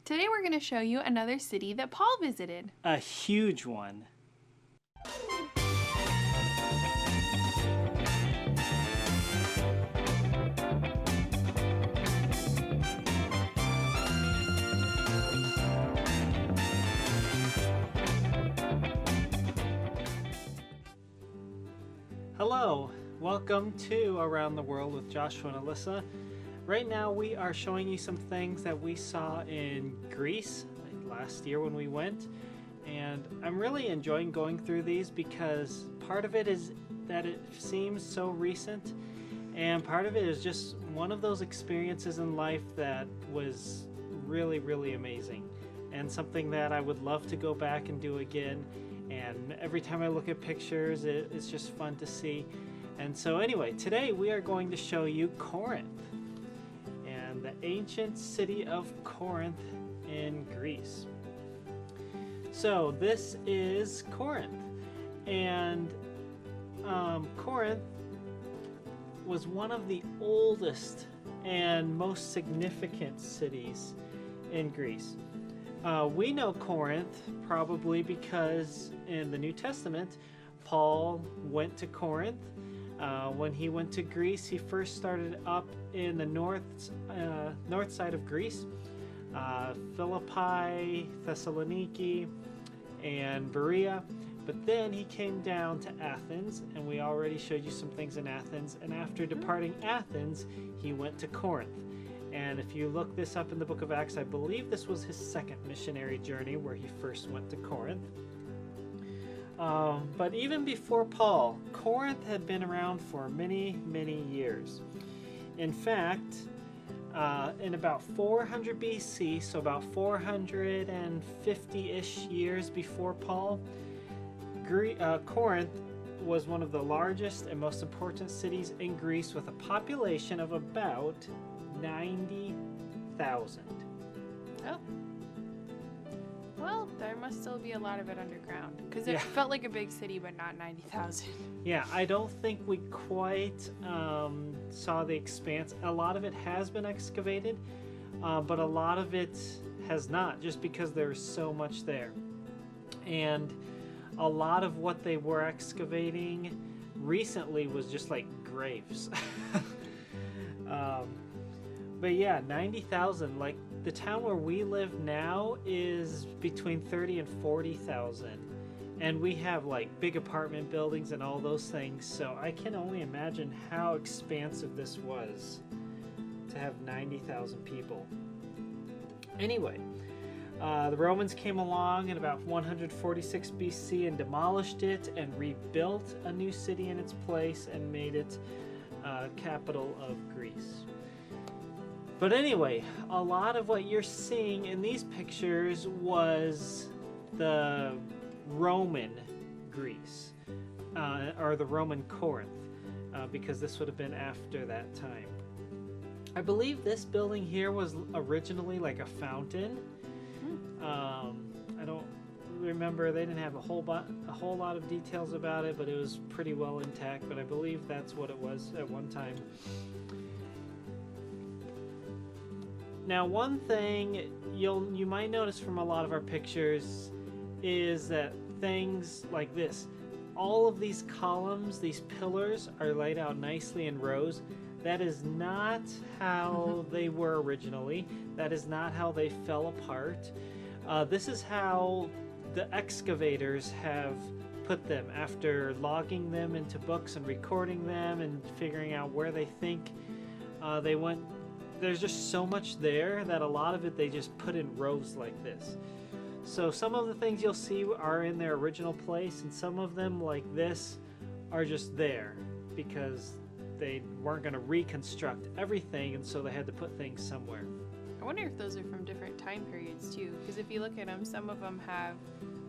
Today we're going to show you another city that Paul visited. A huge one. Hello, welcome to Around the World with Joshua and Alyssa. Right now we are showing you some things that we saw in Greece last year when we went, and I'm really enjoying going through these because part of it is that it seems so recent, and part of it is just one of those experiences in life that was really amazing and something that I would love to go back and do again. And every time I look at pictures, it's just fun to see. And so anyway, today we are going to show you Corinth, and the ancient city of Corinth in Greece. So this is Corinth, and Corinth was one of the oldest and most significant cities in Greece. We know Corinth probably because in the New Testament, Paul went to Corinth. When he went to Greece, he first started up in the north side of Greece, Philippi, Thessaloniki, and Berea. But then he came down to Athens, and we already showed you some things in Athens. And after departing Athens, he went to Corinth. And if you look this up in the book of Acts, I believe this was his second missionary journey where he first went to Corinth. But even before Paul, Corinth had been around for many years. In fact, in about 400 BC, so about 450-ish years before Paul, Corinth was one of the largest and most important cities in Greece with a population of about 90,000. Oh. Well, there must still be a lot of it underground, because it felt like a big city, but not 90,000. Yeah, I don't think we quite saw the expanse. A lot of it has been excavated, but a lot of it has not, just because there's so much there. And a lot of what they were excavating recently was just like graves. But yeah, 90,000, like the town where we live now is between 30 and 40,000. And we have like big apartment buildings and all those things. So I can only imagine how expansive this was to have 90,000 people. Anyway, the Romans came along in about 146 BC and demolished it and rebuilt a new city in its place and made it capital of Greece. But anyway, a lot of what you're seeing in these pictures was the Roman Greece, or the Roman Corinth, because this would have been after that time. I believe this building here was originally like a fountain. I don't remember, they didn't have a whole lot of details about it, but it was pretty well intact, but I believe that's what it was at one time. Now, one thing you might notice from a lot of our pictures is that things like this, all of these columns, these pillars are laid out nicely in rows. That is not how they were originally. That is not how they fell apart. This is how the excavators have put them after logging them into books and recording them and figuring out where they think they went. There's just so much there that a lot of it they just put in rows like this. So some of the things you'll see are in their original place, and some of them like this are just there because they weren't going to reconstruct everything, and so they had to put things somewhere. I wonder if those are from different time periods too, because if you look at them, some of them have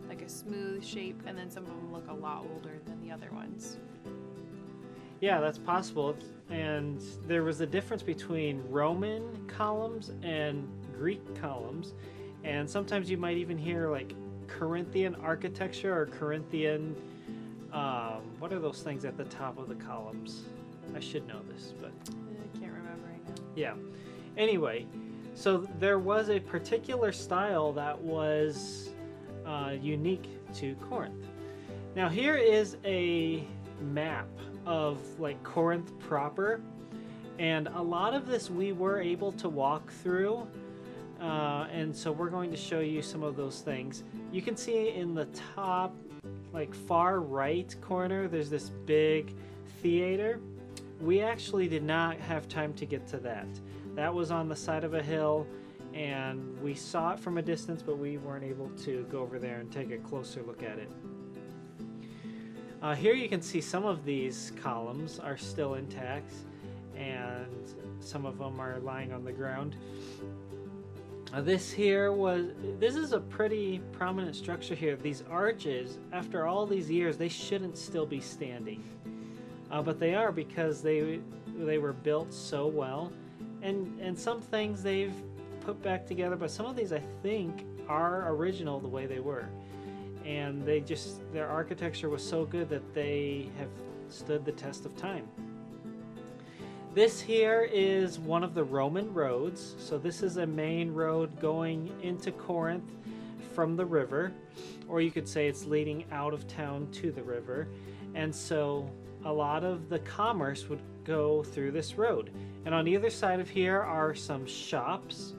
like a smooth shape, and then some of them look a lot older than the other ones. Yeah, that's possible. And there was a difference between Roman columns and Greek columns. And sometimes you might even hear like Corinthian architecture or Corinthian, what are those things at the top of the columns? I should know this, but I can't remember right now. Yeah. Anyway, So there was a particular style that was unique to Corinth. Now here is a map of like Corinth proper, and a lot of this we were able to walk through, and so we're going to show you some of those things. You can see in the top, like far right corner, there's this big theater. We actually did not have time to get to that. That was on the side of a hill, and we saw it from a distance, but we weren't able to go over there and take a closer look at it. Here you can see some of these columns are still intact, and some of them are lying on the ground. This is a pretty prominent structure here. These arches, after all these years, they shouldn't still be standing. But they are, because they were built so well. And some things they've put back together, but some of these I think are original the way they were. And their architecture was so good that they have stood the test of time. This here is one of the Roman roads. So this is a main road going into Corinth from the river, or you could say it's leading out of town to the river. And so a lot of the commerce would go through this road. And on either side of here are some shops.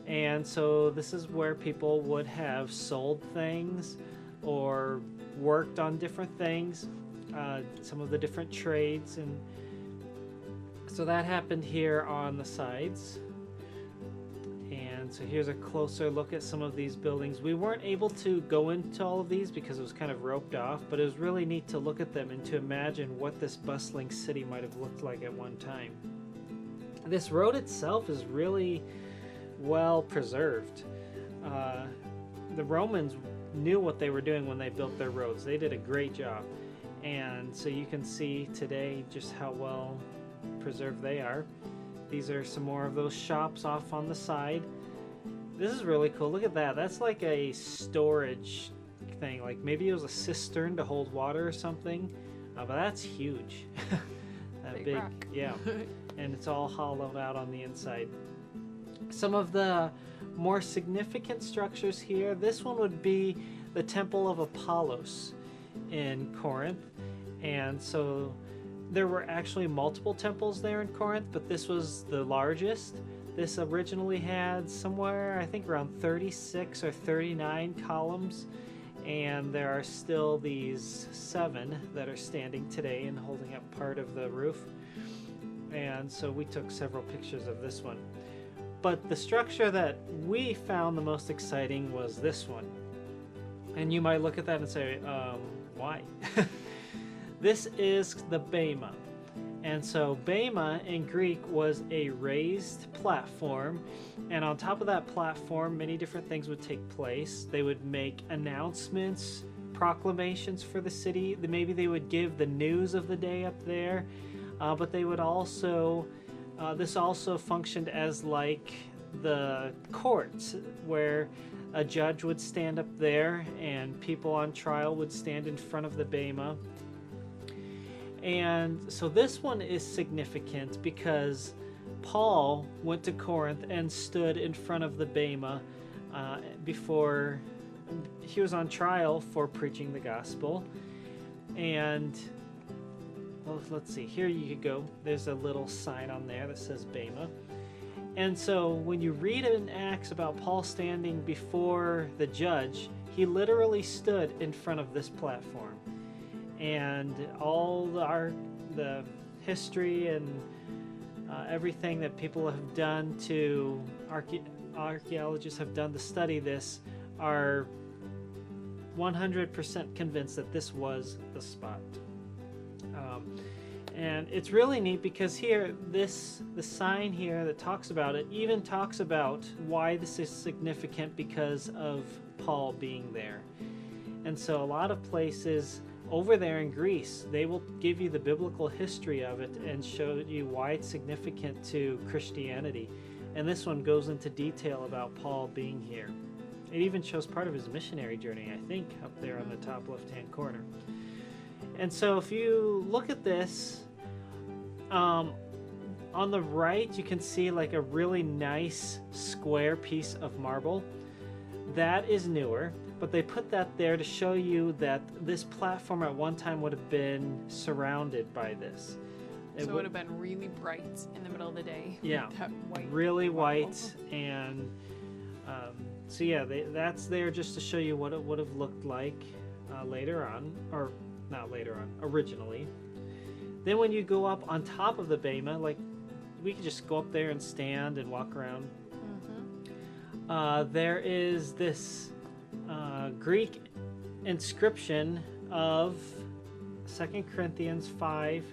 And so this is where people would have sold things or worked on different things, some of the different trades. And so that happened here on the sides. And so here's a closer look at some of these buildings. We weren't able to go into all of these because it was kind of roped off, but it was really neat to look at them and to imagine what this bustling city might have looked like at one time. This road itself is really well preserved. The Romans knew what they were doing when they built their roads. They did a great job. And so you can see today just how well preserved they are. These are some more of those shops off on the side. This is really cool. Look at that. That's like a storage thing. Like maybe it was a cistern to hold water or something. But that's huge. That big rock. Yeah. And it's all hollowed out on the inside. Some of the more significant structures here, this one would be the Temple of Apollos in Corinth. And so there were actually multiple temples there in Corinth, but this was the largest. This originally had somewhere, I think, around 36 or 39 columns, and there are still these 7 that are standing today and holding up part of the roof. And so we took several pictures of this one. But the structure that we found the most exciting was this one. And you might look at that and say, why? This is the bema. And so bema in Greek was a raised platform, and on top of that platform many different things would take place. They would make announcements, proclamations for the city. Maybe they would give the news of the day up there, but they would also this also functioned as like the courts, where a judge would stand up there and people on trial would stand in front of the bema. And so this one is significant because Paul went to Corinth and stood in front of the bema before he was on trial for preaching the gospel. And well, let's see, here you could go. There's a little sign on there that says bema. And so when you read in Acts about Paul standing before the judge, he literally stood in front of this platform. And all the history and everything that people have done to archaeologists have done to study this are 100% convinced that this was the spot. And it's really neat because here, the sign here that talks about it even talks about why this is significant because of Paul being there. And so a lot of places over there in Greece, they will give you the biblical history of it and show you why it's significant to Christianity. And this one goes into detail about Paul being here. It even shows part of his missionary journey, I think, up there on the top left-hand corner. And so if you look at this, On the right, you can see like a really nice square piece of marble. That is newer, but they put that there to show you that this platform at one time would have been surrounded by this. So it would have been really bright in the middle of the day. Yeah, that white really marble. white. And so yeah, that's there just to show you what it would have looked like later on, or not later on, originally. Then when you go up on top of the bema, like we could just go up there and stand and walk around. There is this Greek inscription of 2 Corinthians 5,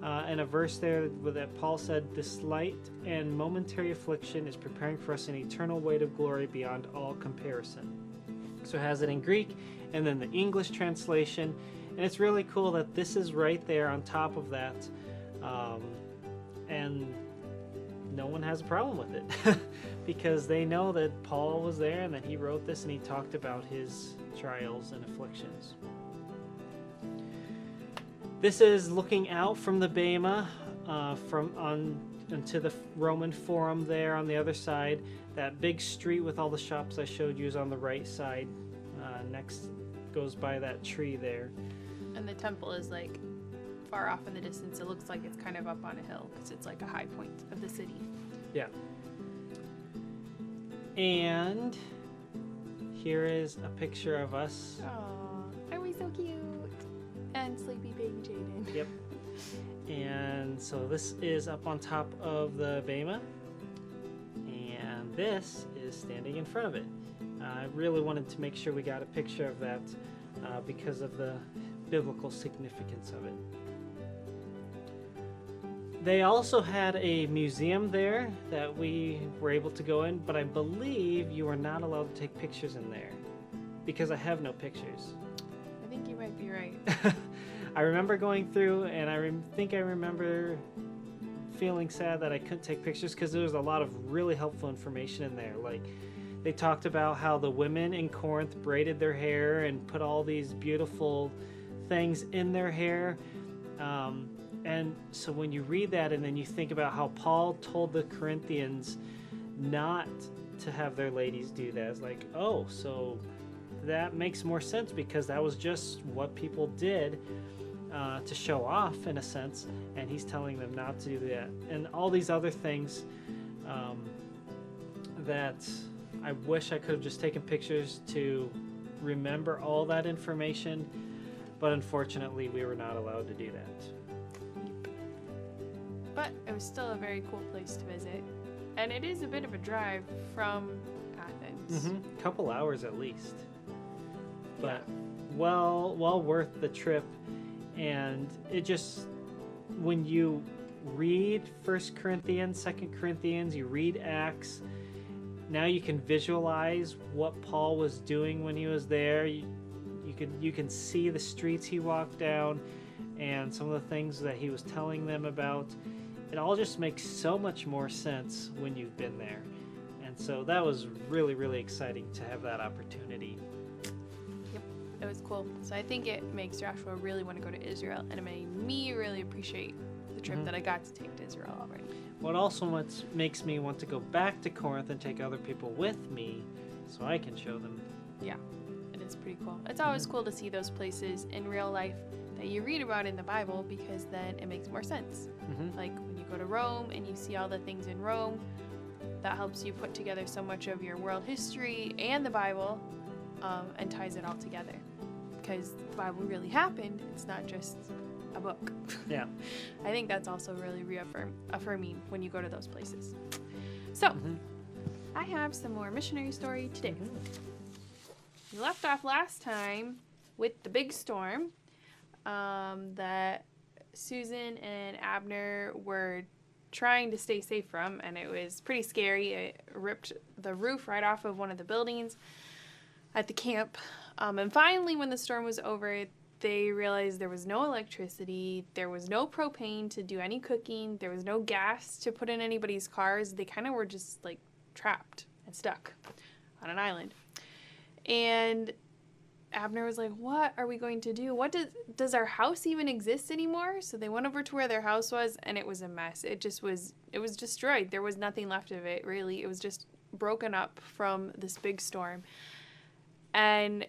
and a verse there that Paul said, "This light and momentary affliction is preparing for us an eternal weight of glory beyond all comparison." So it has it in Greek, and then the English translation, and it's really cool that this is right there on top of that, and no one has a problem with it because they know that Paul was there and that he wrote this and he talked about his trials and afflictions. This is looking out from the bema into the Roman Forum there on the other side. That big street with all the shops I showed you is on the right side. Next goes by that tree there. And the temple is like far off in the distance. It looks like it's kind of up on a hill because it's like a high point of the city. Yeah. And here is a picture of us. Aww, are we so cute? And sleepy baby Jaden. Yep. And so this is up on top of the bema, and this is standing in front of it. I really wanted to make sure we got a picture of that because of the biblical significance of it. They also had a museum there that we were able to go in, but I believe you are not allowed to take pictures in there because I have no pictures. I think you might be right. I remember going through, and I think I remember feeling sad that I couldn't take pictures because there was a lot of really helpful information in there. Like, they talked about how the women in Corinth braided their hair and put all these beautiful things in their hair. And so when you read that and then you think about how Paul told the Corinthians not to have their ladies do that, it's like, oh, so that makes more sense because that was just what people did to show off in a sense, and he's telling them not to do that. And all these other things that I wish I could have just taken pictures to remember all that information, but unfortunately we were not allowed to do that. But it was still a very cool place to visit. And it is a bit of a drive from Athens. Mm-hmm. Couple hours at least. But Yeah. well worth the trip. And it just, when you read 1 Corinthians, 2 Corinthians, you read Acts, now you can visualize what Paul was doing when he was there. You can see the streets he walked down and some of the things that he was telling them about. It all just makes so much more sense when you've been there. And so that was really, really exciting to have that opportunity. Yep, it was cool. So I think it makes Joshua really want to go to Israel, and it made me really appreciate the trip that I got to take to Israel already. What also makes me want to go back to Corinth and take other people with me so I can show them. Yeah, it is pretty cool. It's always cool to see those places in real life that you read about in the Bible, because then it makes more sense. Mm-hmm. Like when you go to Rome and you see all the things in Rome, that helps you put together so much of your world history and the Bible, and ties it all together. Because the Bible really happened. It's not just a book. Yeah. I think that's also really affirming when you go to those places. So, I have some more missionary story today. We left off last time with the big storm that Susan and Abner were trying to stay safe from, and it was pretty scary. It ripped the roof right off of one of the buildings at the camp. And finally, when the storm was over, they realized there was no electricity, there was no propane to do any cooking, there was no gas to put in anybody's cars. They kind of were just like trapped and stuck on an island. And Abner was like, what are we going to do? Does our house even exist anymore? So they went over to where their house was, and it was a mess. It was destroyed. There was nothing left of it, really. It was just broken up from this big storm. And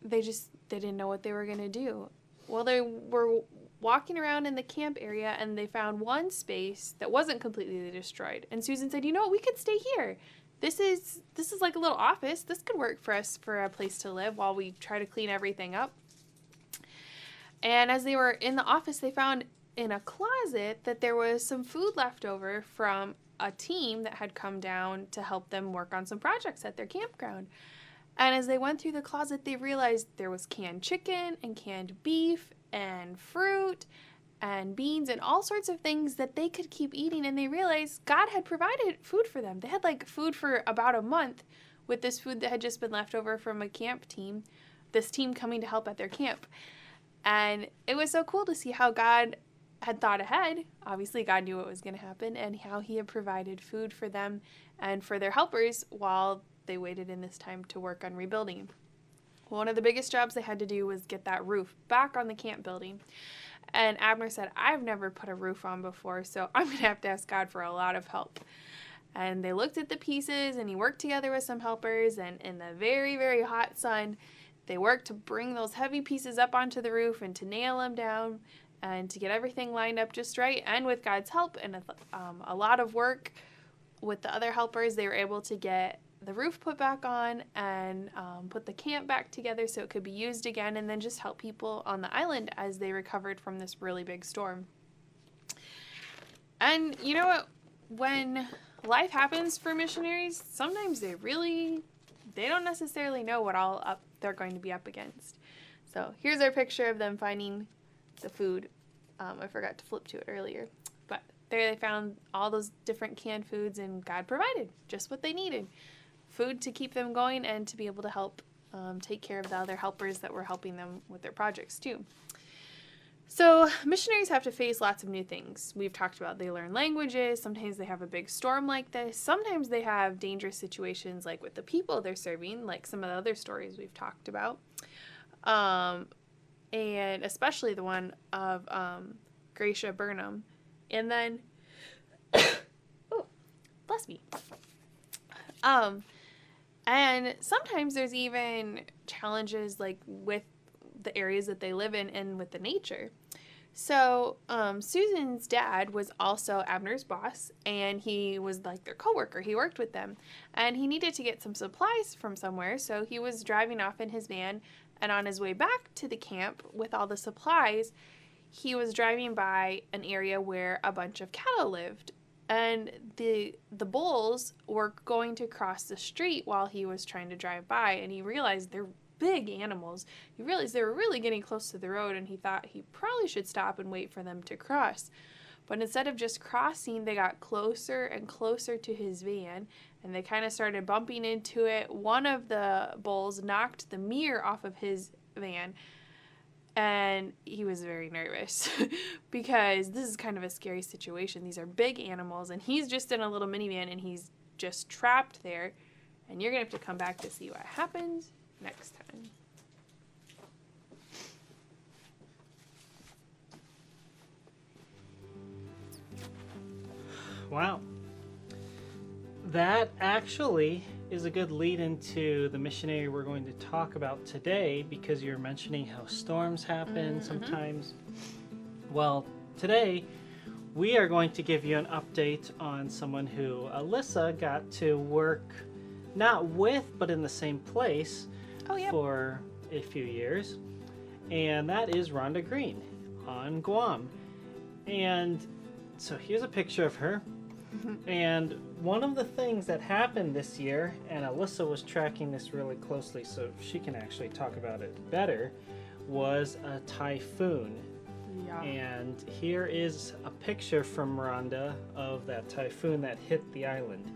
they didn't know what they were going to do. Well, they were walking around in the camp area, and they found one space that wasn't completely destroyed. And Susan said, you know what, we could stay here. This is like a little office. This could work for us for a place to live while we try to clean everything up. And as they were in the office, they found in a closet that there was some food left over from a team that had come down to help them work on some projects at their campground. And as they went through the closet, they realized there was canned chicken and canned beef and fruit and beans and all sorts of things that they could keep eating. And they realized God had provided food for them. They had like food for about a month with this food that had just been left over from a camp team, this team coming to help at their camp. And it was so cool to see how God had thought ahead. Obviously, God knew what was going to happen, and how he had provided food for them and for their helpers while they waited in this time to work on rebuilding. One of the biggest jobs they had to do was get that roof back on the camp building. And Abner said, I've never put a roof on before, so I'm going to have to ask God for a lot of help. And they looked at the pieces, and he worked together with some helpers, and in the very, very hot sun, they worked to bring those heavy pieces up onto the roof and to nail them down and to get everything lined up just right. And with God's help and a lot of work with the other helpers, they were able to get the roof put back on and put the camp back together so it could be used again, and then just help people on the island as they recovered from this really big storm. And you know what? When life happens for missionaries, sometimes they don't necessarily know what all they're going to be up against. So here's our picture of them finding the food. I forgot to flip to it earlier. But there they found all those different canned foods, and God provided just what they needed. Food to keep them going and to be able to help take care of the other helpers that were helping them with their projects too. So missionaries have to face lots of new things. We've talked about they learn languages. Sometimes they have a big storm like this. Sometimes they have dangerous situations like with the people they're serving, like some of the other stories we've talked about. And especially the one of Gracia Burnham. And then, oh, bless me. And sometimes there's even challenges like with the areas that they live in and with the nature. So Susan's dad was also Abner's boss, and he was like their coworker. He worked with them, and he needed to get some supplies from somewhere, so he was driving off in his van, and on his way back to the camp with all the supplies, he was driving by an area where a bunch of cattle lived. And the bulls were going to cross the street while he was trying to drive by, and he realized they're big animals. He realized they were really getting close to the road, and he thought he probably should stop and wait for them to cross. But instead of just crossing, they got closer and closer to his van, and they kind of started bumping into it. One of the bulls knocked the mirror off of his van, and he was very nervous because this is kind of a scary situation. These are big animals, and he's just in a little minivan, and he's just trapped there. And you're going to have to come back to see what happens next time. Wow. That actually is a good lead into the missionary we're going to talk about today, because you're mentioning how storms happen sometimes. Well, today we are going to give you an update on someone who Alyssa got to work not with, but in the same place for a few years. And that is Rhonda Green on Guam. And so here's a picture of her. And one of the things that happened this year, and Alyssa was tracking this really closely so she can actually talk about it better, was a typhoon. Yeah. And here is a picture from Rhonda of that typhoon that hit the island.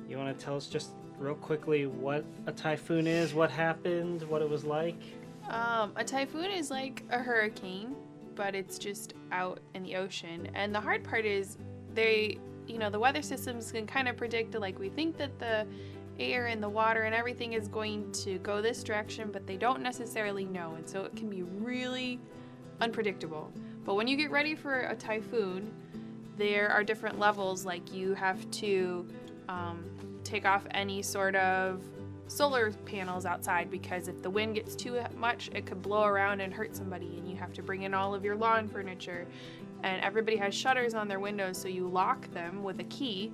You want to tell us just real quickly what a typhoon is, what happened, what it was like? A typhoon is like a hurricane, but it's just out in the ocean. And the hard part is the weather systems can kind of predict, like, we think that the air and the water and everything is going to go this direction, but they don't necessarily know. And so it can be really unpredictable. But when you get ready for a typhoon, there are different levels. Like you have to take off any sort of solar panels outside, because if the wind gets too much, it could blow around and hurt somebody, and you have to bring in all of your lawn furniture. And everybody has shutters on their windows, so you lock them with a key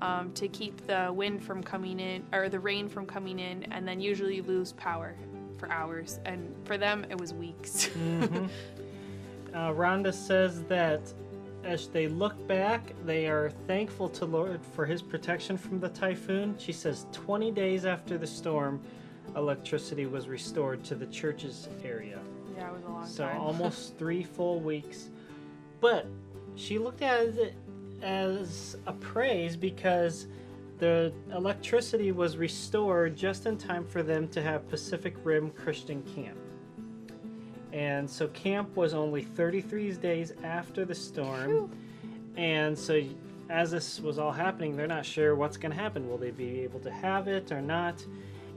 to keep the wind from coming in, or the rain from coming in, and then usually you lose power for hours, and for them it was weeks. Mm-hmm. Rhonda says that as they look back, they are thankful to Lord for his protection from the typhoon. She says 20 days after the storm, electricity was restored to the church's area. Yeah, it was a long time. So almost 3 full weeks. But she looked at it as a praise because the electricity was restored just in time for them to have Pacific Rim Christian Camp. And so camp was only 33 days after the storm. Whew. And so as this was all happening, they're not sure what's going to happen. Will they be able to have it or not?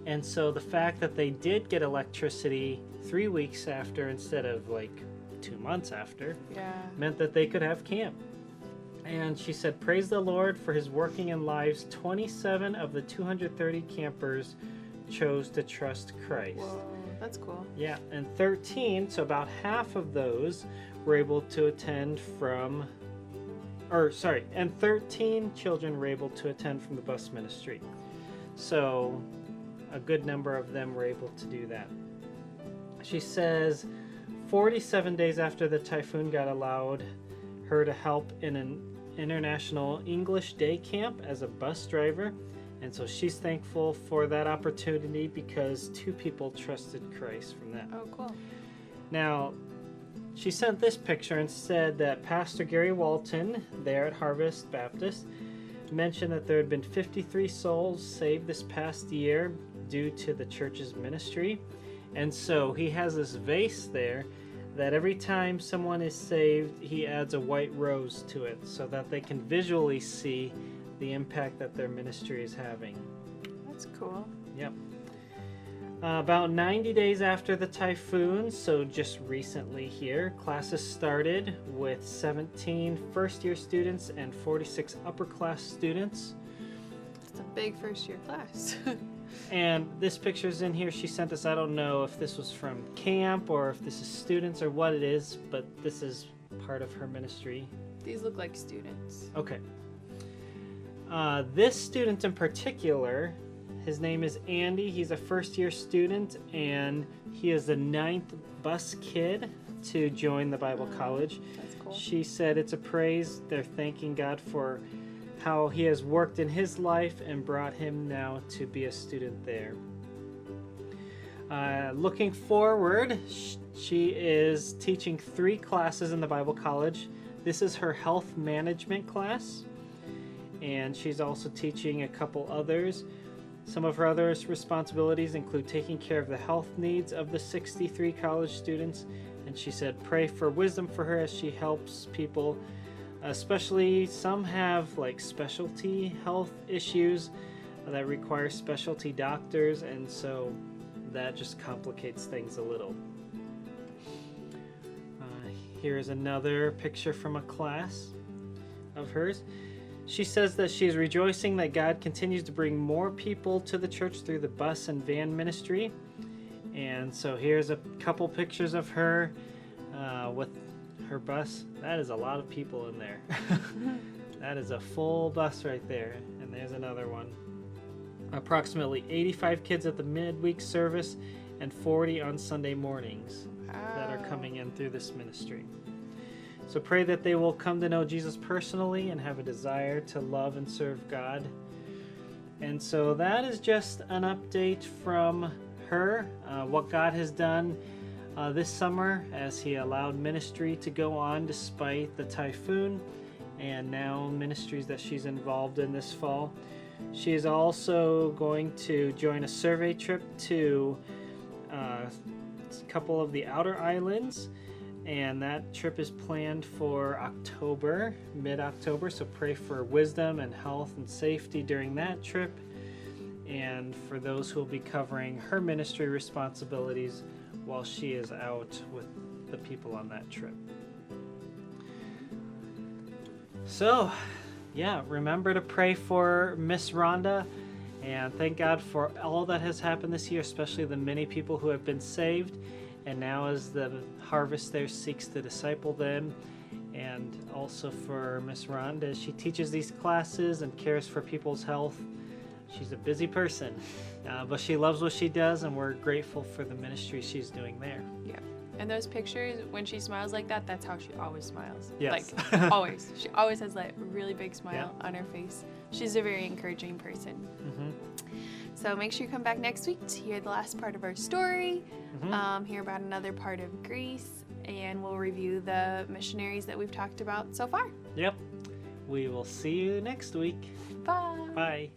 And so the fact that they did get electricity 3 weeks after instead of like 2 months after meant that they could have camp. And she said, praise the Lord for his working in lives. 27 of the 230 campers chose to trust Christ. Whoa, that's cool. Yeah, and 13, so about half of those were able to attend from, and 13 children were able to attend from the bus ministry. So a good number of them were able to do that. She says 47 days after the typhoon, God allowed her to help in an international English day camp as a bus driver. And so she's thankful for that opportunity because 2 people trusted Christ from that. Oh, cool. Now, she sent this picture and said that Pastor Gary Walton there at Harvest Baptist mentioned that there had been 53 souls saved this past year due to the church's ministry. And so he has this vase there that every time someone is saved, he adds a white rose to it so that they can visually see the impact that their ministry is having. That's cool. Yep. About 90 days after the typhoon, so just recently here, classes started with 17 first-year students and 46 upper-class students. It's a big first-year class. And this picture's in here she sent us. I don't know if this was from camp or if this is students or what it is, but this is part of her ministry. These look like students. Okay. This student in particular, his name is Andy. He's a first-year student, and he is the 9th bus kid to join the Bible college. That's cool. She said it's a praise. They're thanking God for how he has worked in his life and brought him now to be a student there. Looking forward, she is teaching 3 classes in the Bible college. This is her health management class, and she's also teaching a couple others. Some of her other responsibilities include taking care of the health needs of the 63 college students, and she said pray for wisdom for her as she helps people, especially some have like specialty health issues that require specialty doctors, and so that just complicates things a little. Here's another picture from a class of hers. She says that she is rejoicing that God continues to bring more people to the church through the bus and van ministry. And so here's a couple pictures of her with her bus. That is a lot of people in there. That is a full bus right there. And there's another one. Approximately 85 kids at the midweek service and 40 on Sunday mornings that are coming in through this ministry. So pray that they will come to know Jesus personally and have a desire to love and serve God. And so that is just an update from her, what God has done this summer as he allowed ministry to go on despite the typhoon, and now ministries that she's involved in this fall. She is also going to join a survey trip to a couple of the outer islands, and that trip is planned for October, mid-October, so pray for wisdom and health and safety during that trip. and for those who will be covering her ministry responsibilities while she is out with the people on that trip. So, yeah, remember to pray for Miss Rhonda, and thank God for all that has happened this year, especially the many people who have been saved, and now as the harvest there seeks to disciple them, and also for Miss Rhonda as she teaches these classes and cares for people's health. She's a busy person, but she loves what she does, and we're grateful for the ministry she's doing there. Yeah. And those pictures, when she smiles like that, that's how she always smiles. Yes. Like, always. She always has that really big smile on her face. She's a very encouraging person. Mm-hmm. So make sure you come back next week to hear the last part of our story, hear about another part of Greece, and we'll review the missionaries that we've talked about so far. Yep. We will see you next week. Bye. Bye.